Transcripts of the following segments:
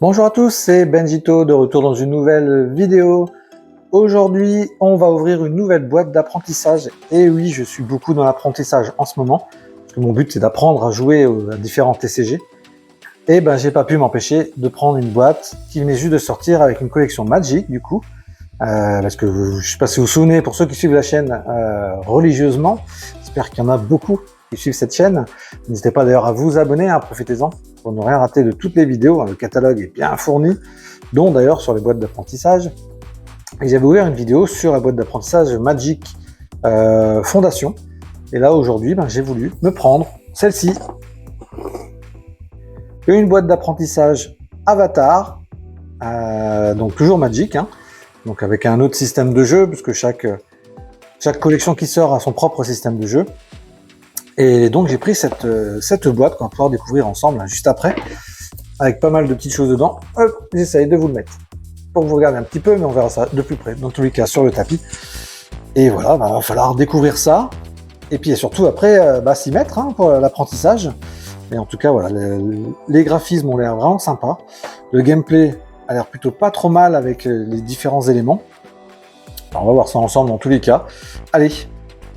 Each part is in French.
Bonjour à tous, c'est Benjito de retour dans une nouvelle vidéo. Aujourd'hui, on va ouvrir une nouvelle boîte d'apprentissage. Et oui, je suis beaucoup dans l'apprentissage en ce moment, parce que mon but c'est d'apprendre à jouer à différents TCG. Et ben, j'ai pas pu m'empêcher de prendre une boîte qui venait juste de sortir avec une collection Magic, du coup. Parce que je sais pas si vous vous souvenez, pour ceux qui suivent la chaîne religieusement, j'espère qu'il y en a beaucoup qui suivent cette chaîne. N'hésitez pas d'ailleurs à vous abonner, profitez-en pour ne rien rater de toutes les vidéos. Le catalogue est bien fourni, dont d'ailleurs sur les boîtes d'apprentissage. Et j'avais ouvert une vidéo sur la boîte d'apprentissage Magic Fondation. Et là aujourd'hui, j'ai voulu me prendre celle-ci. Une boîte d'apprentissage Avatar, donc toujours Magic, donc avec un autre système de jeu, puisque chaque collection qui sort a son propre système de jeu. Et donc j'ai pris cette boîte qu'on va pouvoir découvrir ensemble juste après, avec pas mal de petites choses dedans. Hop, j'essaye de vous le mettre pour que vous regardiez un petit peu, mais on verra ça de plus près, dans tous les cas sur le tapis. Et voilà, il va falloir découvrir ça, et puis surtout après s'y mettre pour l'apprentissage. Mais en tout cas, voilà, les graphismes ont l'air vraiment sympas. Le gameplay a l'air plutôt pas trop mal avec les différents éléments. Alors, on va voir ça ensemble dans tous les cas. Allez,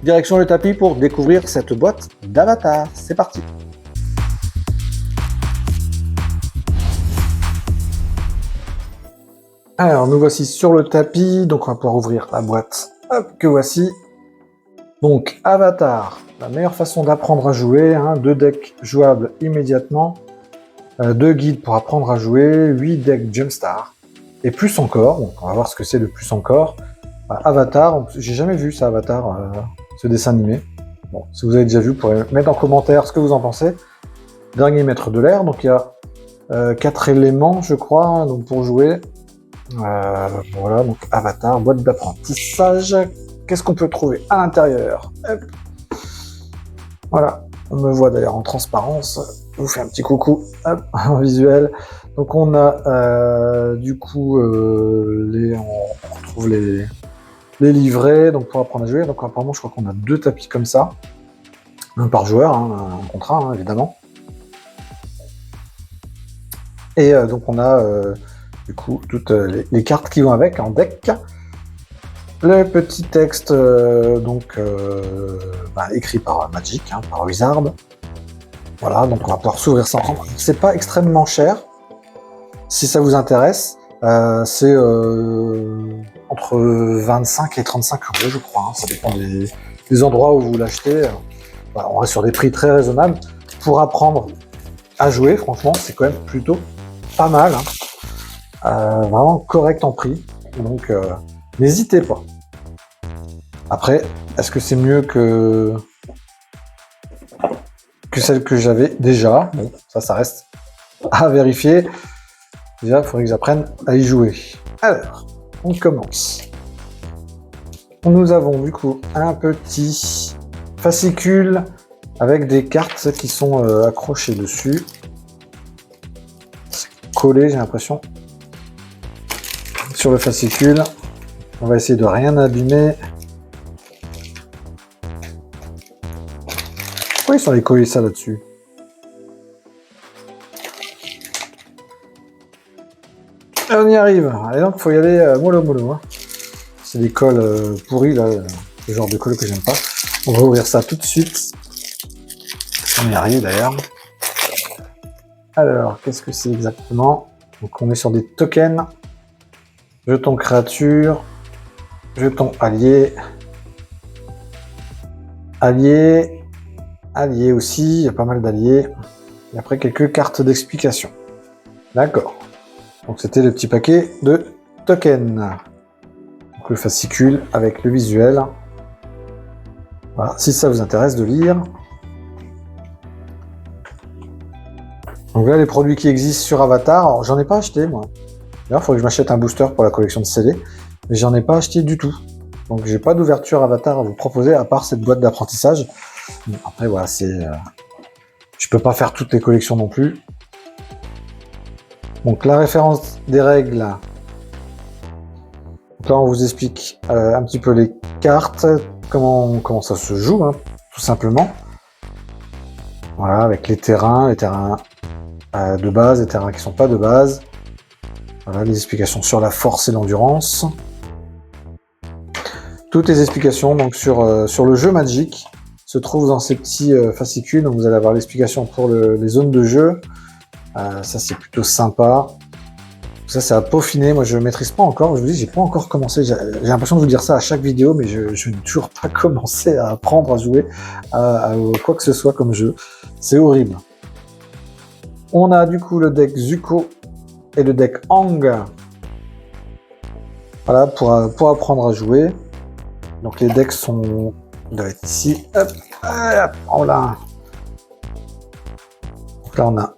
direction le tapis pour découvrir cette boîte d'Avatar. C'est parti. Alors, nous voici sur le tapis. Donc, on va pouvoir ouvrir la boîte. Hop, que voici. Donc, Avatar, la meilleure façon d'apprendre à jouer. 2 decks jouables immédiatement. 2 guides pour apprendre à jouer. 8 decks Jumpstart. Et plus encore. Donc, on va voir ce que c'est le plus encore. Avatar, j'ai jamais vu ça, Avatar, ce dessin animé. Bon, si vous avez déjà vu, vous pourrez mettre en commentaire ce que vous en pensez. Dernier maître de l'air, donc il y a 4 éléments, je crois, donc pour jouer. Voilà, donc Avatar, boîte d'apprentissage. Qu'est-ce qu'on peut trouver à l'intérieur? Voilà, on me voit d'ailleurs en transparence. Je vous fais un petit coucou, hop, en visuel. Donc on a du coup on retrouve les livrets, donc pour apprendre à jouer. Donc apparemment je crois qu'on a 2 tapis comme ça, un par joueur, un contrat évidemment. Et donc on a du coup toutes les cartes qui vont avec en deck. Le petit texte écrit par Magic, par Wizard. Voilà, donc on va pouvoir s'ouvrir ça ensemble. C'est pas extrêmement cher. Si ça vous intéresse, c'est entre 25 et 35 euros, je crois. Ça dépend des endroits où vous l'achetez. On reste sur des prix très raisonnables. Pour apprendre à jouer, franchement, c'est quand même plutôt pas mal. Vraiment correct en prix. Donc, n'hésitez pas. Après, est-ce que c'est mieux que celle que j'avais déjà? Bon, ça reste à vérifier. Déjà, il faudrait que j'apprenne à y jouer. Alors, on commence. Nous avons du coup un petit fascicule avec des cartes qui sont accrochées dessus. Collées, j'ai l'impression. Sur le fascicule. On va essayer de rien abîmer. Pourquoi ils sont allés coller ça là-dessus? Et on y arrive. Et donc, il faut y aller mollo. C'est des colles pourries, là. Ce genre de colle que j'aime pas. On va ouvrir ça tout de suite. On y arrive, d'ailleurs. Alors, qu'est-ce que c'est exactement? Donc, on est sur des tokens. Jetons créature. Jetons allié. Allié aussi. Il y a pas mal d'alliés. Et après, quelques cartes d'explication. D'accord. Donc c'était le petit paquet de tokens. Donc le fascicule avec le visuel. Voilà, si ça vous intéresse de lire. Donc là les produits qui existent sur Avatar, alors j'en ai pas acheté moi. D'ailleurs il faudrait que je m'achète un booster pour la collection de CD, mais j'en ai pas acheté du tout. Donc j'ai pas d'ouverture Avatar à vous proposer à part cette boîte d'apprentissage. Après voilà, je peux pas faire toutes les collections non plus. Donc la référence des règles. Donc là on vous explique un petit peu les cartes, comment ça se joue, tout simplement. Voilà, avec les terrains de base, les terrains qui sont pas de base. Voilà les explications sur la force et l'endurance. Toutes les explications donc sur le jeu Magic se trouvent dans ces petits fascicules. Donc vous allez avoir l'explication pour les zones de jeu. Ça c'est plutôt sympa. Ça c'est à peaufiner. Moi je maîtrise pas encore. Je vous dis, j'ai pas encore commencé. J'ai l'impression de vous dire ça à chaque vidéo, mais je n'ai toujours pas commencé à apprendre à jouer à quoi que ce soit comme jeu. C'est horrible. On a du coup le deck Zuko et le deck Hang. Voilà pour apprendre à jouer. Donc les decks sont... Il doit être ici. Hop, hop, oh là. Donc là on a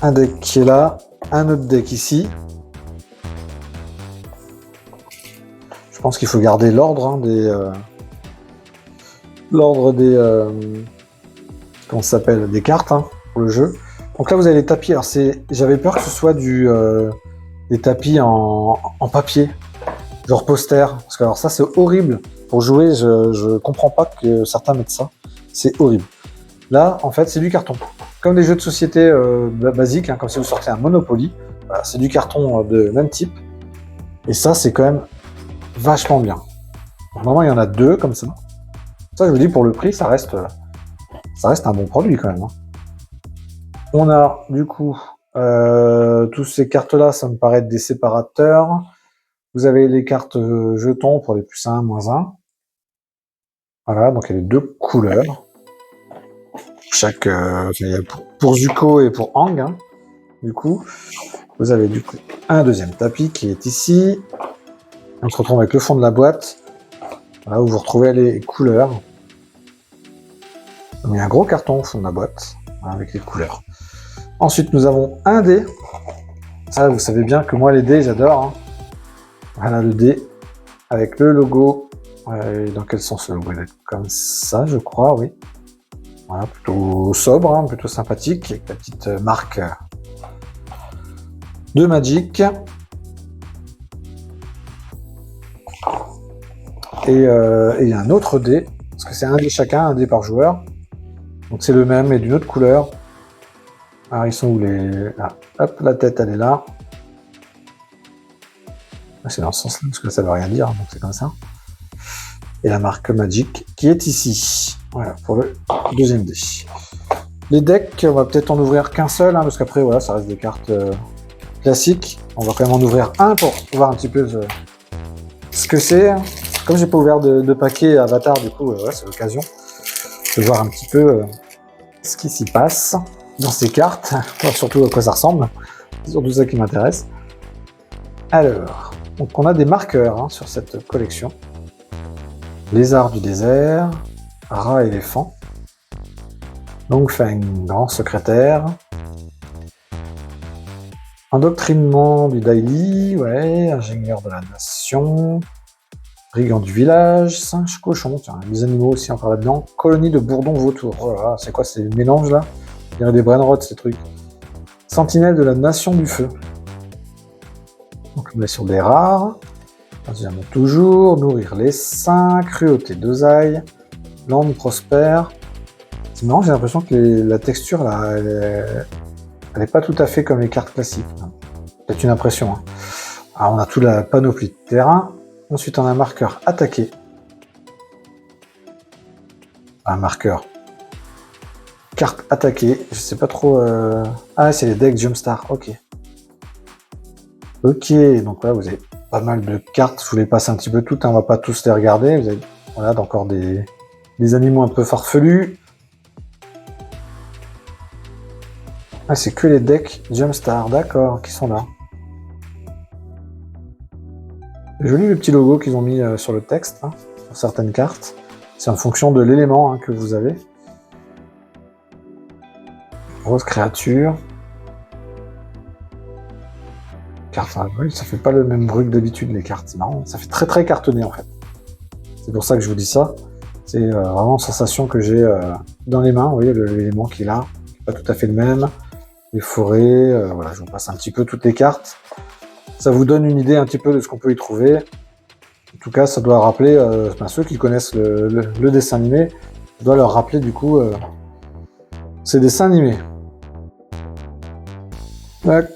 un deck qui est là, un autre deck ici. Je pense qu'il faut garder l'ordre hein, comment ça s'appelle, des cartes hein, pour le jeu. Donc là vous avez les tapis. Alors j'avais peur que ce soit des tapis en papier, genre poster. Parce que alors ça c'est horrible. Pour jouer, je comprends pas que certains mettent ça. C'est horrible. Là, en fait, c'est du carton. Comme des jeux de société basiques, hein, comme si vous sortez un Monopoly. Voilà, c'est du carton de même type. Et ça, c'est quand même vachement bien. Normalement, il y en a 2 comme ça. Ça, je vous dis, pour le prix, ça reste un bon produit quand même. Hein. On a, du coup, tous ces cartes-là, ça me paraît être des séparateurs. Vous avez les cartes jetons pour les +1, -1. Voilà, donc il y a les 2 couleurs. Chaque pour Zuko et pour Hang. Hein. Du coup, vous avez du coup un deuxième tapis qui est ici. On se retrouve avec le fond de la boîte. Voilà, où vous retrouvez les couleurs. Donc, il y a un gros carton au fond de la boîte avec les couleurs. Ensuite, nous avons un dé. Ça, vous savez bien que moi, les dés, j'adore. Hein. Voilà le dé avec le logo. Dans quel sens le logo? Il est comme ça, je crois, oui. Voilà, plutôt sobre, hein, plutôt sympathique, avec la petite marque de Magic. Et il y a un autre dé, parce que c'est un dé chacun, un dé par joueur. Donc c'est le même, mais d'une autre couleur. Alors ils sont où les... Là. Hop, la tête elle est là. C'est dans ce sens-là, parce que ça veut rien dire, donc c'est comme ça. Et la marque Magic qui est ici. Voilà, pour le deuxième dé. Les decks, on va peut-être en ouvrir qu'un seul, hein, parce qu'après, voilà, ça reste des cartes classiques. On va quand même en ouvrir un pour voir un petit peu ce que c'est. Comme j'ai pas ouvert de paquet Avatar, du coup, ouais, c'est l'occasion de voir un petit peu ce qui s'y passe dans ces cartes, surtout à quoi ça ressemble. C'est surtout ça qui m'intéresse. Alors, donc on a des marqueurs hein, sur cette collection. Lézard du désert, rat éléphant, Longfeng, grand secrétaire, endoctrinement du Daily, ouais, ingénieur de la nation, brigand du village, singe cochon, tiens, les animaux aussi encore là-dedans, colonie de bourdons vautours, voilà, c'est quoi ces mélanges là? Il y a des brainrots ces trucs. Sentinelle de la nation du feu. Donc on est sur des rares. Toujours, nourrir les saints, cruauté d'oseille, lande prospère. C'est marrant, j'ai l'impression que la texture là, elle est pas tout à fait comme les cartes classiques. C'est une impression. Hein. Alors on a toute la panoplie de terrain. Ensuite on a un marqueur attaqué. Un marqueur. Carte attaquée. Je sais pas trop. Ah c'est les decks Jumpstart. Ok. Ok, donc là vous avez pas mal de cartes, je vous les passe un petit peu toutes, hein, on va pas tous les regarder, vous avez voilà, encore des animaux un peu farfelus. Ah, c'est que les decks Jumpstart, d'accord, qui sont là. Joli le petit logo qu'ils ont mis sur le texte, hein, sur certaines cartes. C'est en fonction de l'élément hein, que vous avez. Grosse créature. Oui, ça fait pas le même bruit que d'habitude les cartes, c'est marrant, ça fait très très cartonné en fait. C'est pour ça que je vous dis ça. C'est vraiment une sensation que j'ai dans les mains, vous voyez l'élément qui est là, pas tout à fait le même. Les forêts, voilà, je vous passe un petit peu toutes les cartes. Ça vous donne une idée un petit peu de ce qu'on peut y trouver. En tout cas, ça doit rappeler, ceux qui connaissent le dessin animé, ça doit leur rappeler du coup ces dessins animés. Tac.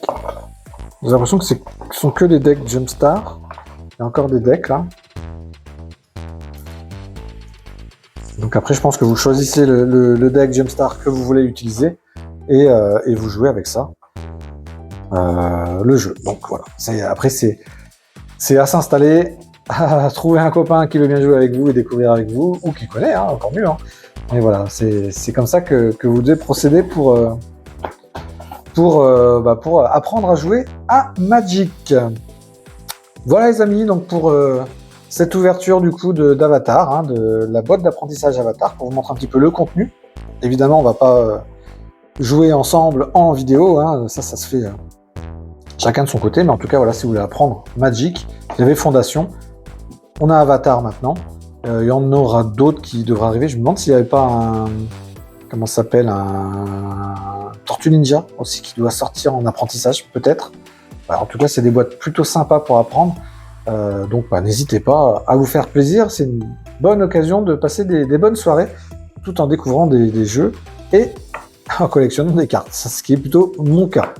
J'ai l'impression que ce sont que des decks Jumpstart. Il y a encore des decks là. Donc après, je pense que vous choisissez le deck Jumpstart que vous voulez utiliser et vous jouez avec ça. Le jeu. Donc voilà. Après, c'est à s'installer, à trouver un copain qui veut bien jouer avec vous et découvrir avec vous, ou qui connaît, hein, encore mieux. Hein. Et voilà, c'est comme ça que vous devez procéder pour apprendre à jouer à Magic. Voilà les amis, donc pour cette ouverture du coup d'Avatar, hein, de la boîte d'apprentissage Avatar, pour vous montrer un petit peu le contenu. Évidemment, on va pas jouer ensemble en vidéo, hein, ça se fait chacun de son côté, mais en tout cas, voilà, si vous voulez apprendre Magic, vous avez Fondation, on a Avatar maintenant, il y en aura d'autres qui devraient arriver, je me demande s'il n'y avait pas un... Comment ça s'appelle, un Tortue Ninja aussi qui doit sortir en apprentissage, peut-être. En tout cas, c'est des boîtes plutôt sympas pour apprendre. Donc, n'hésitez pas à vous faire plaisir. C'est une bonne occasion de passer des bonnes soirées tout en découvrant des jeux et en collectionnant des cartes. C'est ce qui est plutôt mon cas.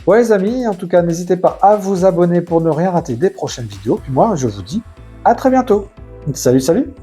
Ouais, les amis, en tout cas, n'hésitez pas à vous abonner pour ne rien rater des prochaines vidéos. Puis moi, je vous dis à très bientôt. Salut, salut!